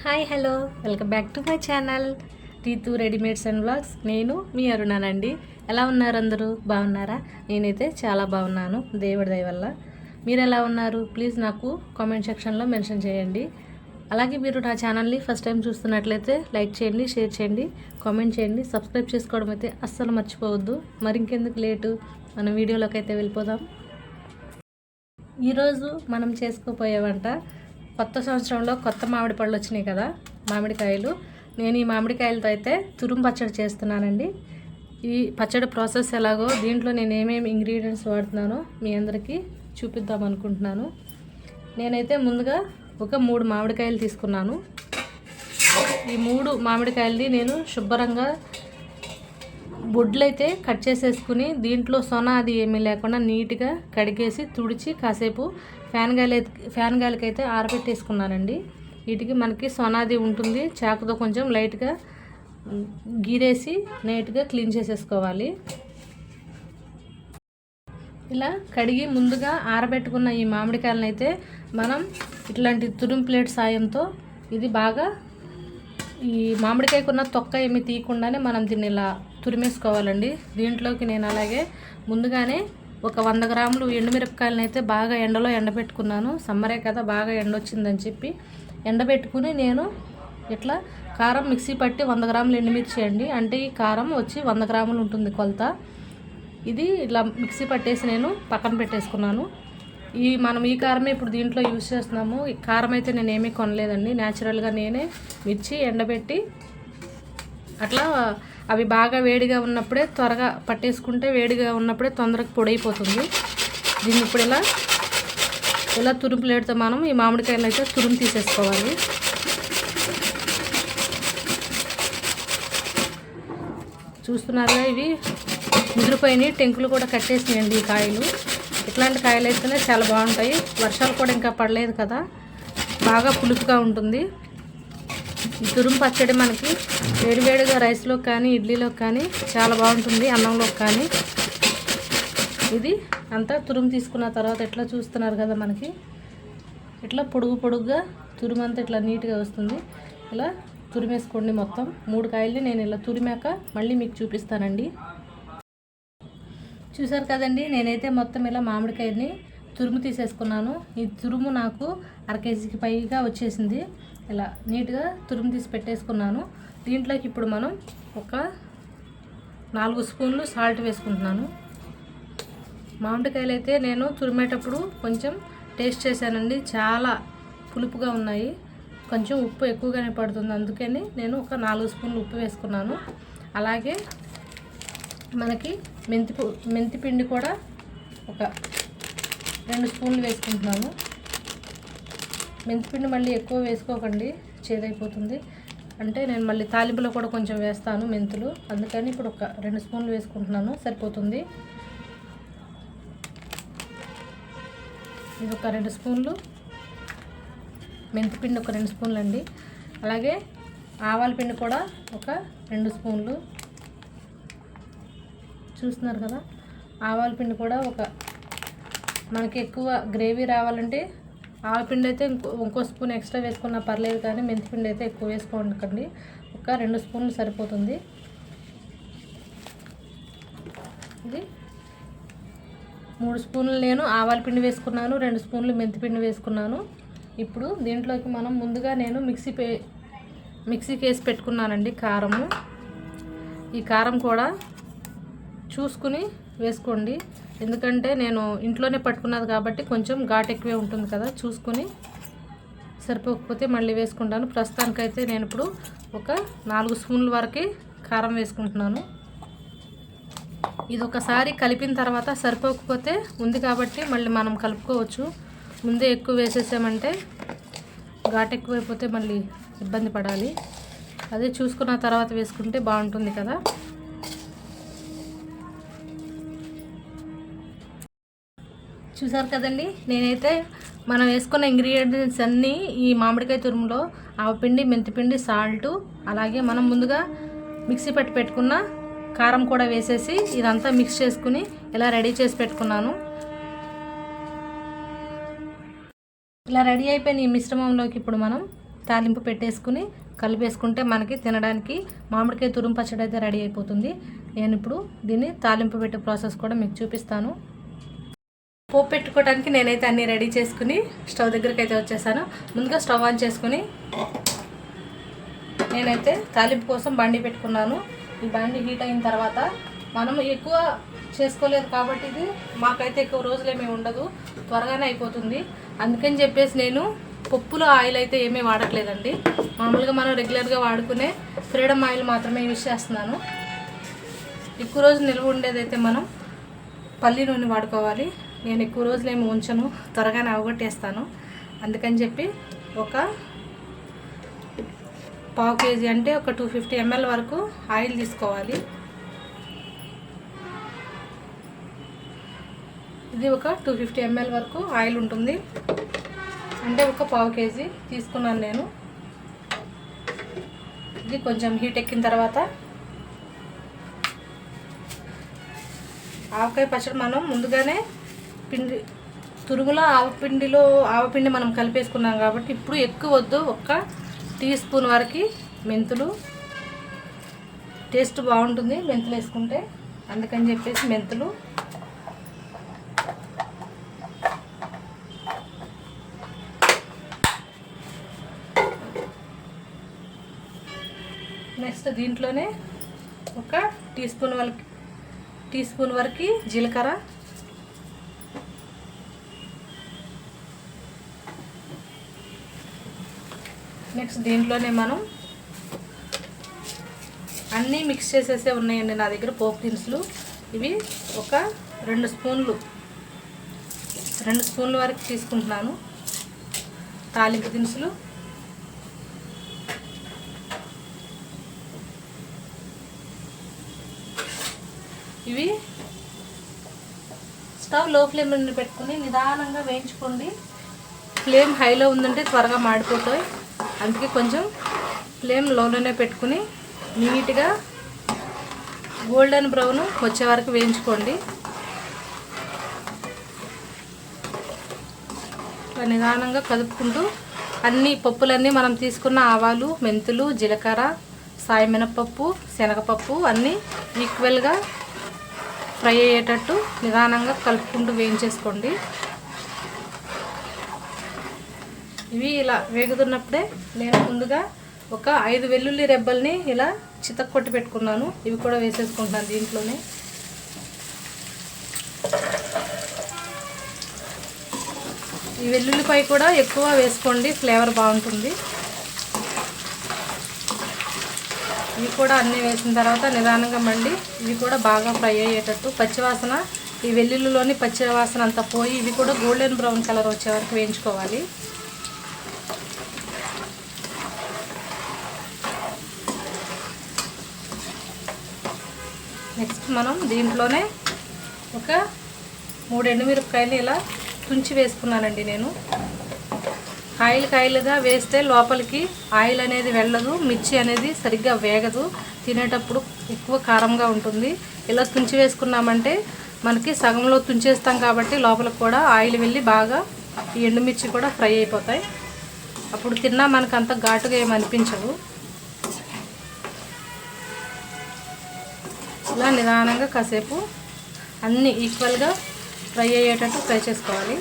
Hi hello welcome back to my channel Ritu readymades and vlogs. నేను మీ అరుణానండి. ఎలా ఉన్నారు అందరూ? బాగున్నారా? నేనైతే చాలా బాగున్నాను, దేవుడి దయ వల్ల. మీరు ఎలా ఉన్నారు? ప్లీజ్ నాకు కామెంట్ సెక్షన్లో మెన్షన్ చేయండి. అలాగే మీరు నా ఛానల్ని ఫస్ట్ టైం చూస్తున్నట్లయితే లైక్ చేయండి, షేర్ చేయండి, కామెంట్ చేయండి, సబ్స్క్రైబ్ చేసుకోవడం అయితే అస్సలు మర్చిపోవద్దు. మరి ఇంకెందుకు లేటు, మన వీడియోలోకి అయితే వెళ్ళిపోదాం. ఈరోజు మనం చేసుకోపోయే వంట, కొత్త సంవత్సరంలో కొత్త మామిడి పళ్ళు వచ్చినాయి కదా, మామిడికాయలు. నేను ఈ మామిడికాయలతో అయితే తురుము పచ్చడి చేస్తున్నానండి. ఈ పచ్చడి ప్రాసెస్ ఎలాగో, దీంట్లో నేను ఏమేమి ఇంగ్రీడియంట్స్ వాడుతున్నానో మీ అందరికీ చూపిద్దాం అనుకుంటున్నాను. నేనైతే ముందుగా ఒక 3 మామిడికాయలు తీసుకున్నాను. ఈ 3 మామిడికాయలని నేను శుభ్రంగా బొడ్లు అయితే కట్ చేసేసుకుని, దీంట్లో సొన అది ఏమీ లేకుండా నీట్గా కడిగేసి తుడిచి కాసేపు ఫ్యాన్ గాలికైతే ఆరబెట్టేసుకున్నానండి. వీటికి మనకి సొనాది ఉంటుంది, చాకుతో కొంచెం లైట్గా గీరేసి నీట్గా క్లీన్ చేసేసుకోవాలి. ఇలా కడిగి ముందుగా ఆరబెట్టుకున్న ఈ మామిడికాయలను అయితే మనం ఇట్లాంటి తురుము ప్లేట్ సాయంతో ఇది బాగా, ఈ మామిడికాయకున్న తొక్క ఏమి తీయకుండానే మనం దీన్ని ఇలా తురిమేసుకోవాలండి. దీంట్లోకి నేను అలాగే ముందుగానే ఒక 100 గ్రాములు ఎండుమిరపకాయలను అయితే బాగా ఎండలో ఎండబెట్టుకున్నాను. సమ్మరే కదా, బాగా ఎండ వచ్చిందని చెప్పి ఎండబెట్టుకుని నేను ఇట్లా కారం మిక్సీ పట్టి 100 గ్రాములు ఎండుమిర్చి అండి, అంటే ఈ కారం వచ్చి 100 గ్రాములు ఉంటుంది కొలత. ఇది ఇలా మిక్సీ పట్టేసి నేను పక్కన పెట్టేసుకున్నాను. మనం ఈ కారమే ఇప్పుడు దీంట్లో యూజ్ చేస్తున్నాము. ఈ కారం అయితే నేను ఏమీ కొనలేదండి, న్యాచురల్గా నేనే మిర్చి ఎండబెట్టి అట్లా అవి బాగా వేడిగా ఉన్నప్పుడే త్వరగా పట్టేసుకుంటే, వేడిగా ఉన్నప్పుడే తొందరగా పొడైపోతుంది. దీన్ని ఇప్పుడు ఇలా తురుము ప్లేట్తో మనం ఈ మామిడికాయలు అయితే తురుము తీసేసుకోవాలి. చూస్తున్నారుగా, ఇవి ముదిరిపోయినాయి, టెంకులు కూడా కట్టేసినాయండి ఈ కాయలు. ఇట్లాంటి కాయలు అయితేనే చాలా బాగుంటాయి. వర్షాలు కూడా ఇంకా పడలేదు కదా, బాగా పులుపుగా ఉంటుంది. ఈ తురుము పచ్చడి మనకి వేడివేడిగా రైస్లో కానీ ఇడ్లీలో కానీ చాలా బాగుంటుంది, అన్నంలో కానీ. ఇది అంతా తురుము తీసుకున్న తర్వాత ఇట్లా చూస్తున్నారు కదా, మనకి ఇట్లా పొడుగుగా తురుము అంతా ఇట్లా నీట్గా వస్తుంది. ఇలా తురిమేసుకోండి. మొత్తం 3 కాయల్ని నేను ఇలా తురిమాక మళ్ళీ మీకు చూపిస్తానండి. చూసారు కదండి, నేనైతే మొత్తం ఇలా మామిడికాయని తురుము తీసేసుకున్నాను. ఈ తురుము నాకు 1/2 కేజీకి పైగా వచ్చేసింది. ఇలా నీట్గా తురుము తీసి పెట్టేసుకున్నాను. దీంట్లోకి ఇప్పుడు మనం ఒక 4 స్పూన్లు సాల్ట్ వేసుకుంటున్నాను. మామిడికాయలు అయితే నేను తురిమేటప్పుడు కొంచెం టేస్ట్ చేశానండి, చాలా పులుపుగా ఉన్నాయి. కొంచెం ఉప్పు ఎక్కువగానే పడుతుంది, అందుకని నేను ఒక 4 స్పూన్లు ఉప్పు వేసుకున్నాను. అలాగే మనకి మెంతి పిండి కూడా ఒక 2 స్పూన్లు వేసుకుంటున్నాను. మెంతిపిండి మళ్ళీ ఎక్కువ వేసుకోకండి, చేదైపోతుంది. అంటే నేను మళ్ళీ తాలింపులో కూడా కొంచెం వేస్తాను మెంతులు, అందుకని ఇప్పుడు ఒక 2 స్పూన్లు వేసుకుంటున్నాను, సరిపోతుంది. ఇది ఒక 2 స్పూన్లు మెంతిపిండి, ఒక 2 స్పూన్లు అండి. అలాగే ఆవాల పిండి కూడా ఒక 2 స్పూన్లు. చూస్తున్నారు కదా, ఆవాల పిండి కూడా మనకి ఎక్కువ గ్రేవీ రావాలంటే ఆవాల పిండి అయితే ఇంకో స్పూన్ ఎక్స్ట్రా వేసుకున్నా పర్లేదు, కానీ మెంతిపిండి అయితే ఎక్కువ వేసుకోండి, ఒక 2 స్పూన్లు సరిపోతుంది. ఇది 3 స్పూన్లు నేను ఆవాల పిండి వేసుకున్నాను, 2 స్పూన్లు మెంతిపిండి వేసుకున్నాను. ఇప్పుడు దీంట్లోకి మనం ముందుగా నేను మిక్సీకి వేసి పెట్టుకున్నానండి కారము. ఈ కారం కూడా చూసుకుని వేసుకోండి, ఎందుకంటే నేను ఇంట్లోనే పట్టుకున్నది కాబట్టి కొంచెం ఘాటు ఎక్కువే ఉంటుంది కదా, చూసుకుని. సరిపోకపోతే మళ్ళీ వేసుకుంటాను. ప్రస్తుతానికైతే నేను ఇప్పుడు ఒక 4 స్పూన్ల వరకు కారం వేసుకుంటున్నాను. ఇది ఒకసారి కలిపిన తర్వాత సరిపోకపోతే ఉంది కాబట్టి మళ్ళీ మనం కలుపుకోవచ్చు. ముందే ఎక్కువ వేసేసామంటే ఘాటు ఎక్కువైపోతే మళ్ళీ ఇబ్బంది పడాలి. అదే చూసుకున్న తర్వాత వేసుకుంటే బాగుంటుంది కదా. చూసారు కదండి, నేనైతే మనం వేసుకున్న ఇంగ్రీడియంట్స్ అన్నీ ఈ మామిడికాయ తురుములో ఆవపిండి, మెంతిపిండి, సాల్టు, అలాగే మనం ముందుగా మిక్సీ పెట్టుకున్న కారం కూడా వేసేసి ఇదంతా మిక్స్ చేసుకుని ఇలా రెడీ చేసి పెట్టుకున్నాను. ఇలా రెడీ అయిపోయిన ఈ మిశ్రమంలోకి ఇప్పుడు మనం తాలింపు పెట్టేసుకుని కలిపేసుకుంటే మనకి తినడానికి మామిడికాయ తురుము పచ్చడి అయితే రెడీ అయిపోతుంది. నేను ఇప్పుడు దీన్ని తాలింపు పెట్టే ప్రాసెస్ కూడా మీకు చూపిస్తాను. పోపు పెట్టుకోవడానికి నేనైతే అన్నీ రెడీ చేసుకుని స్టవ్ దగ్గరికి అయితే వచ్చేసాను. ముందుగా స్టవ్ ఆన్ చేసుకుని నేనైతే తాలింపు కోసం బండి పెట్టుకున్నాను. ఈ బండి హీట్ అయిన తర్వాత మనం ఎక్కువ చేసుకోలేదు కాబట్టి ఇది మాకైతే ఎక్కువ రోజులేమీ ఉండదు, త్వరగానే అయిపోతుంది. అందుకని చెప్పేసి నేను పప్పులో ఆయిల్ అయితే ఏమీ వాడట్లేదండి. మామూలుగా మనం రెగ్యులర్గా వాడుకునే ఫ్రీడమ్ ఆయిల్ మాత్రమే యూజ్ చేస్తున్నాను. ఎక్కువ రోజులు నిల్వ ఉండేదైతే మనం పల్లి నూనె వాడుకోవాలి. నేను ఎక్కువ రోజులు ఏమి ఉంచను, త్వరగానే అవగొట్టేస్తాను. అందుకని చెప్పి ఒక పావు కేజీ అంటే ఒక 250 ml వరకు ఆయిల్ తీసుకోవాలి. ఇది ఒక 250 ml వరకు ఆయిల్ ఉంటుంది, అంటే ఒక పావు కేజీ తీసుకున్నాను నేను. ఇది కొంచెం హీట్ ఎక్కిన తర్వాత ఆవకాయ పచ్చడి మనం ముందుగానే పిండి తురుగులో ఆవపిండి మనం కలిపేసుకున్నాం కాబట్టి ఇప్పుడు ఎక్కువ వద్దు, 1 టీ స్పూన్ వరకు మెంతులు. టేస్ట్ బాగుంటుంది మెంతులు వేసుకుంటే, అందుకని చెప్పేసి మెంతులు. నెక్స్ట్ దీంట్లోనే 1 టీ స్పూన్ వరకు జీలకర్ర, నెక్స్ట్ దీంట్లోనే మనం అన్నీ మిక్స్ చేసేసే ఉన్నాయండి నా దగ్గర పోపు దినుసులు. ఇవి ఒక 2 స్పూన్ల వరకు తీసుకుంటున్నాను తాలింపు దినుసులు. ఇవి స్టవ్ లో ఫ్లేమ్ నుండి పెట్టుకుని నిదానంగా వేయించుకోండి. ఫ్లేమ్ హైలో ఉందంటే త్వరగా మాడిపోతాయి, అందుకే కొంచెం ఫ్లేమ్ లోలోనే పెట్టుకుని నీట్గా గోల్డెన్ బ్రౌన్ వచ్చే వరకు వేయించుకోండి. నిదానంగా కదుపుకుంటూ అన్ని పప్పులన్నీ మనం తీసుకున్న ఆవాలు, మెంతులు, జీలకర్ర, సాయి మినపప్పు, శనగపప్పు అన్నీ ఈక్వల్గా ఫ్రై అయ్యేటట్టు నిదానంగా కలుపుకుంటూ వేయించేసుకోండి. ఇవి ఇలా వేగుతున్నప్పుడే నేను ముందుగా ఒక 5 వెల్లుల్లి రెబ్బల్ని ఇలా చితక్కొట్టి పెట్టుకున్నాను. ఇవి కూడా వేసేసుకుంటున్నాను దీంట్లోనే. ఈ వెల్లుల్లిపై కూడా ఎక్కువ వేసుకోండి, ఫ్లేవర్ బాగుంటుంది. ఇవి కూడా అన్నీ వేసిన తర్వాత నిదానంగా మళ్ళీ ఇవి కూడా బాగా ఫ్రై అయ్యేటట్టు పచ్చివాసన, ఈ వెల్లుల్లిలోని పచ్చివాసన అంతా పోయి ఇవి కూడా గోల్డెన్ బ్రౌన్ కలర్ వచ్చే వరకు వేయించుకోవాలి. నెక్స్ట్ మనం దీంట్లోనే ఒక 3 ఎండుమిరపకాయలు ఇలా తుంచి వేసుకున్నానండి నేను. కాయలుగా వేస్తే లోపలికి ఆయిల్ అనేది వెళ్ళదు, మిర్చి అనేది సరిగ్గా వేగదు, తినేటప్పుడు ఎక్కువ కారంగా ఉంటుంది. ఇలా తుంచి వేసుకున్నామంటే మనకి సగంలో తుంచేస్తాం కాబట్టి లోపలికి కూడా ఆయిల్ వెళ్ళి బాగా ఈ ఎండుమిర్చి కూడా ఫ్రై అయిపోతాయి. అప్పుడు తిన్నా మనకు అంత ఘాటుగా ఏమి అనిపించవు. ఇలా నిదానంగా కాసేపు అన్నీ ఈక్వల్గా ఫ్రై అయ్యేటట్టు ఫ్రై చేసుకోవాలి.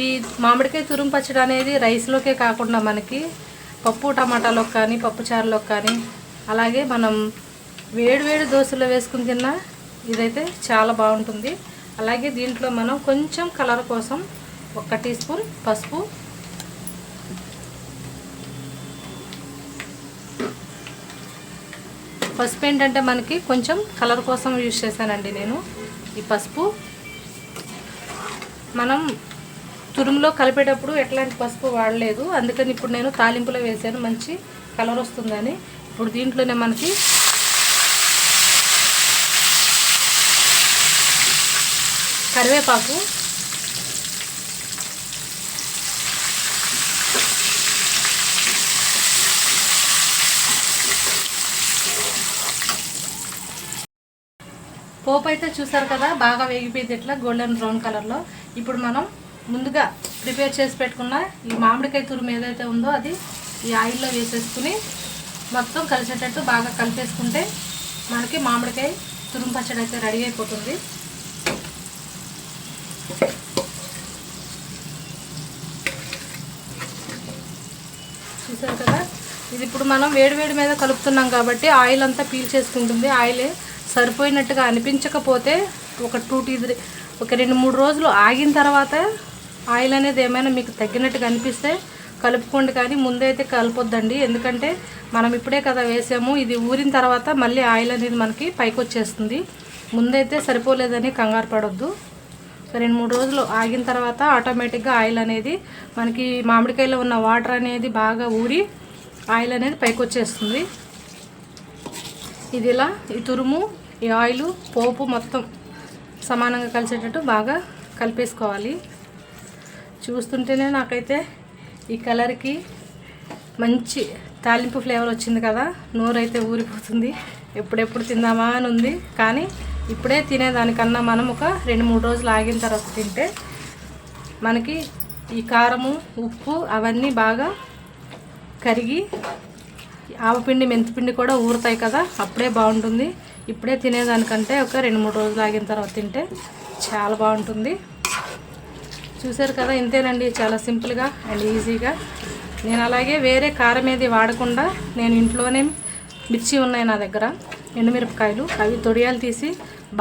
ఈ మామిడికాయ తురుము పచ్చడి అనేది రైస్లోకే కాకుండా మనకి పప్పు టమాటాలోకి కానీ, పప్పు చారులోకి కానీ, అలాగే మనం వేడి దోశలో వేసుకుని తిన్నా ఇదైతే చాలా బాగుంటుంది. అలాగే దీంట్లో మనం కొంచెం కలర్ కోసం 1 టీ స్పూన్ పసుపు, ఏంటంటే మనకి కొంచెం కలర్ కోసం యూజ్ చేశానండి నేను. ఈ పసుపు మనం తురుములో కలిపేటప్పుడు ఎట్లాంటి పసుపు వాడలేదు, అందుకని ఇప్పుడు నేను తాలింపులో వేసాను, మంచి కలర్ వస్తుందని. ఇప్పుడు దీంట్లోనే మనకి కరివేపాకు, పోపు అయితే చూసారు కదా బాగా వేగిపోయింది ఇట్లా గోల్డెన్ బ్రౌన్ కలర్లో. ఇప్పుడు మనం ముందుగా ప్రిపేర్ చేసి పెట్టుకున్న ఈ మామిడికాయ తురుము ఏదైతే ఉందో అది ఈ ఆయిల్లో వేసేసుకుని మొత్తం కలిసేటట్టు బాగా కలిపేసుకుంటే మనకి మామిడికాయ తురుము పచ్చడి అయితే రెడీ అయిపోతుంది. చూసారు కదా, ఇది ఇప్పుడు మనం వేడివేడి మీద కలుపుతున్నాం కాబట్టి ఆయిల్ అంతా పీల్ చేసుకుంటుంది. ఆయిలే సరిపోయినట్టుగా అనిపించకపోతే ఒక 2-3 రోజులు ఆగిన తర్వాత ఆయిల్ అనేది ఏమైనా మీకు తగ్గినట్టుగా అనిపిస్తే కలుపుకోండి, కానీ ముందైతే కలపొద్దండి. ఎందుకంటే మనం ఇప్పుడే కదా వేసాము, ఇది ఊరిన తర్వాత మళ్ళీ ఆయిల్ అనేది మనకి పైకి వచ్చేస్తుంది. ముందైతే సరిపోలేదని కంగారు పడొద్దు. 2-3 రోజులు ఆగిన తర్వాత ఆటోమేటిక్గా ఆయిల్ అనేది మనకి మామిడికాయలో ఉన్న వాటర్ అనేది బాగా ఊరి ఆయిల్ అనేది పైకి వచ్చేస్తుంది. ఇది ఇలా ఈ తురుము, ఈ ఆయిల్, పోపు మొత్తం సమానంగా కలిసేటట్టు బాగా కలిపేసుకోవాలి. చూస్తుంటేనే నాకైతే ఈ కలర్కి మంచి తాలింపు ఫ్లేవర్ వచ్చింది కదా, నోరైతే ఊరిపోతుంది. ఎప్పుడెప్పుడు తిందామా అని ఉంది, కానీ ఇప్పుడే తినేదానికన్నా మనం ఒక 2-3 రోజులు ఆగిన తర్వాత తింటే మనకి ఈ కారము, ఉప్పు అవన్నీ బాగా కరిగి ఆవపిండి, మెంతిపిండి కూడా ఊరుతాయి కదా, అప్పుడే బాగుంటుంది. ఇప్పుడే తినేదానికంటే ఒక 2-3 రోజులు ఆగిన తర్వాత తింటే చాలా బాగుంటుంది. చూసారు కదా, ఇంతేనండి, చాలా సింపుల్గా అండ్ ఈజీగా. నేను అలాగే వేరే కారం ఏది వాడకుండా నేను ఇంట్లోనే మిర్చి ఉన్నాయి నా దగ్గర, ఎండుమిరపకాయలు, అవి తొడియాలు తీసి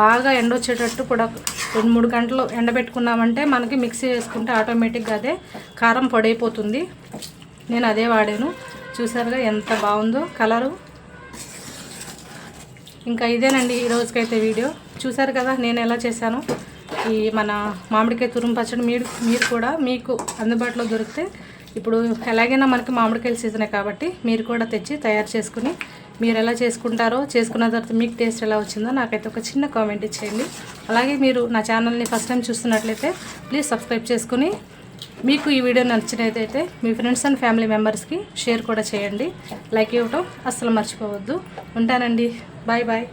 బాగా ఎండొచ్చేటట్టు కూడా 2-3 గంటలు ఎండబెట్టుకున్నామంటే మనకి మిక్సీ వేసుకుంటే ఆటోమేటిక్గా అదే కారం పొడైపోతుంది. నేను అదే వాడాను. చూసారుగా ఎంత బాగుందో కలరు. ఇంకా ఇదేనండి ఈ రోజుకైతే వీడియో. చూసారు కదా నేను ఎలా చేశాను. ఈ మన మామిడికాయ తురుము పచ్చడి మీరు కూడా మీకు అందుబాటులో దొరికితే, ఇప్పుడు ఎలాగైనా మనకి మామిడికాయల సీజనే కాబట్టి మీరు కూడా తెచ్చి తయారు చేసుకుని మీరు ఎలా చేసుకుంటారో, చేసుకున్న తర్వాత మీకు టేస్ట్ ఎలా వచ్చిందో నాకైతే ఒక చిన్న కామెంట్ ఇచ్చేయండి. అలాగే మీరు నా ఛానల్ని ఫస్ట్ టైం చూస్తున్నట్లయితే ప్లీజ్ సబ్స్క్రైబ్ చేసుకుని, మీకు ఈ వీడియో నచ్చినట్లయితే మీ ఫ్రెండ్స్ అండ్ ఫ్యామిలీ మెంబర్స్కి షేర్ కూడా చేయండి. లైక్ ఇవ్వటం అస్సలు మర్చిపోవద్దు. ఉంటానండి, బాయ్ బాయ్.